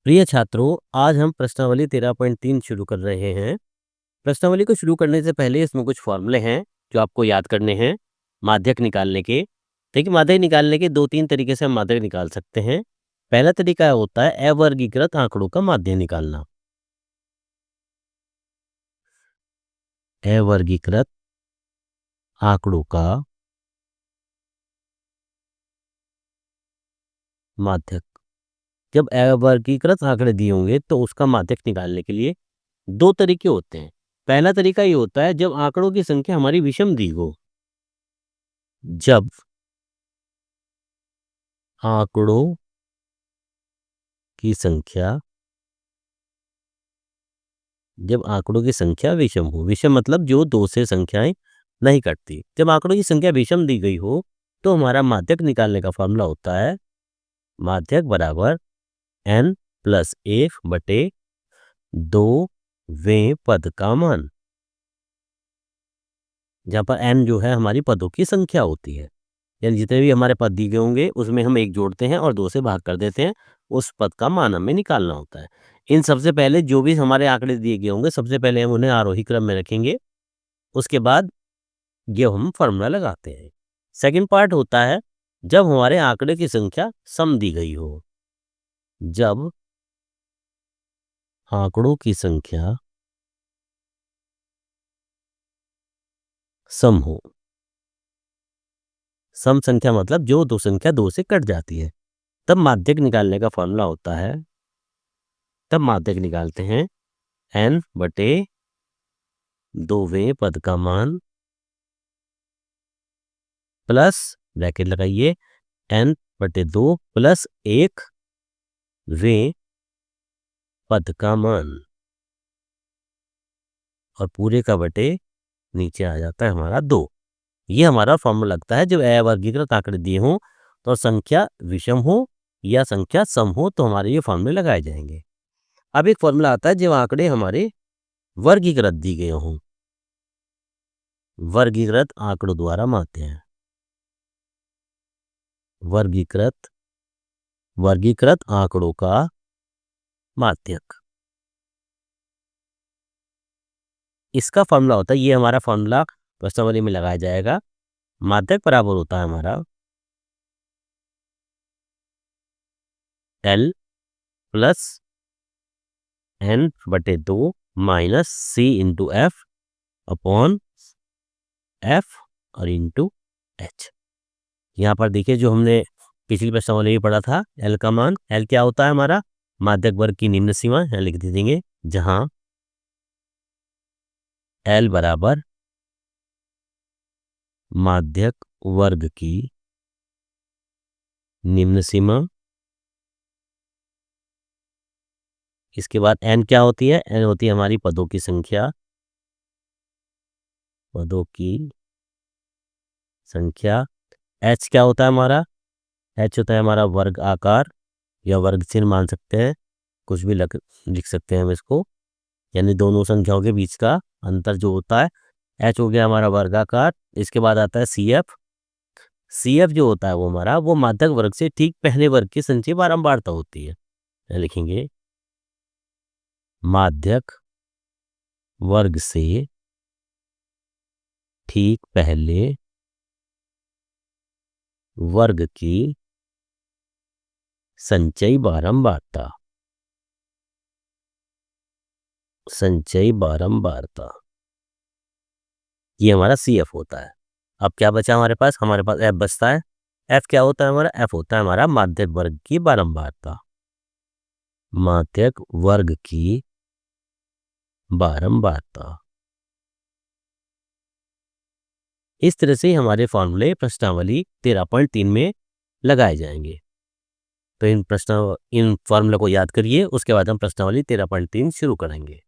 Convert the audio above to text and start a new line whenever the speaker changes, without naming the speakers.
प्रिय छात्रों, आज हम प्रश्नावली 13.3 शुरू कर रहे हैं। प्रश्नावली को शुरू करने से पहले इसमें कुछ फॉर्मूले हैं जो आपको याद करने हैं माध्यक निकालने के। देखिए, माध्यक निकालने के 2-3 तरीके से हम माध्यक निकाल सकते हैं। पहला तरीका होता है अवर्गीकृत आंकड़ों का माध्य निकालना। अवर्गीकृत आंकड़ों का माध्यक। जब अवर्गीकृत आंकड़े दिए होंगे तो उसका माध्यक निकालने के लिए 2 तरीके होते हैं। पहला तरीका ये होता है जब आंकड़ों की संख्या हमारी विषम दी हो। जब आंकड़ों की संख्या विषम हो, विषम मतलब जो 2 से संख्याएं नहीं कटती। जब आंकड़ों की संख्या विषम दी गई हो तो हमारा माध्यक निकालने का फॉर्मूला होता है माध्यक बराबर n प्लस 1 बटे 2वें पद का मान, जहाँ पर n जो है हमारी पदों की संख्या होती है। यानी जितने भी हमारे पद दिए गए होंगे उसमें हम 1 जोड़ते हैं और 2 से भाग कर देते हैं। उस पद का मान हमें निकालना होता है। इन सबसे पहले जो भी हमारे आंकड़े दिए गए होंगे सबसे पहले हम उन्हें आरोही क्रम में रखेंगे। उसके बाद ये हम फॉर्मूला लगाते हैं। सेकंड पार्ट होता है जब हमारे आंकड़े की संख्या सम दी गई हो। जब आंकड़ों की संख्या सम हो, सम संख्या मतलब जो 2 संख्या 2 से कट जाती है, तब माध्यक निकालने का फॉर्मूला होता है, तब माध्यक निकालते हैं n बटे 2वें पद का मान प्लस ब्रैकेट लगाइए n बटे 2 प्लस 1वें पद का मान और पूरे का बटे नीचे आ जाता है हमारा 2। ये हमारा फॉर्मूला लगता है जब अवर्गीकृत आंकड़े दिए हों तो संख्या विषम हो या संख्या सम हो तो हमारे ये फॉर्मूले लगाए जाएंगे। अब एक फॉर्मूला आता है जब आंकड़े हमारे वर्गीकृत दी गए हों। वर्गीकृत आंकड़ों द्वारा माध्य हैं। वर्गीकृत आंकड़ों का माध्यक, इसका फॉर्मूला होता है, ये हमारा फॉर्मूला प्रश्नावली में लगाया जाएगा। माध्यक बराबर होता है हमारा L प्लस n बटे 2 minus C into F upon F और इंटू H। यहाँ पर देखिए जो हमने पिछली प्रश्नावली में पढ़ा था, L का मान, L क्या होता है हमारा माध्यक वर्ग की निम्न सीमा, यहाँ लिख दे देंगे, जहां L बराबर माध्यक वर्ग की निम्न सीमा। इसके बाद n क्या होती है, n होती है हमारी पदों की संख्या, h क्या होता है हमारा, h होता है हमारा वर्ग आकार या वर्ग चिन्ह मान सकते हैं, कुछ भी लिख सकते हैं हम इसको, यानी दोनों संख्याओं के बीच का अंतर जो होता है, h हो गया हमारा वर्गाकार। इसके बाद आता है CF जो होता है वो हमारा वो माध्यक वर्ग से ठीक पहले वर्ग की संचयी बारंबारता होती है। लिखेंगे माध्यक वर्ग से ठीक पहले वर्ग की संचयी बारंबारता, ये हमारा CF होता है। अब क्या बचा हमारे पास F बचता है। F क्या होता है हमारा, F होता है हमारा माध्यक वर्ग की बारंबारता, माध्यक वर्ग की बारंबारता। इस तरह से हमारे फॉर्मूले प्रश्नावली 13.3 में लगाए जाएंगे। तो इन फॉर्मूला को याद करिए, उसके बाद हम प्रश्नावली 13.3 शुरू करेंगे।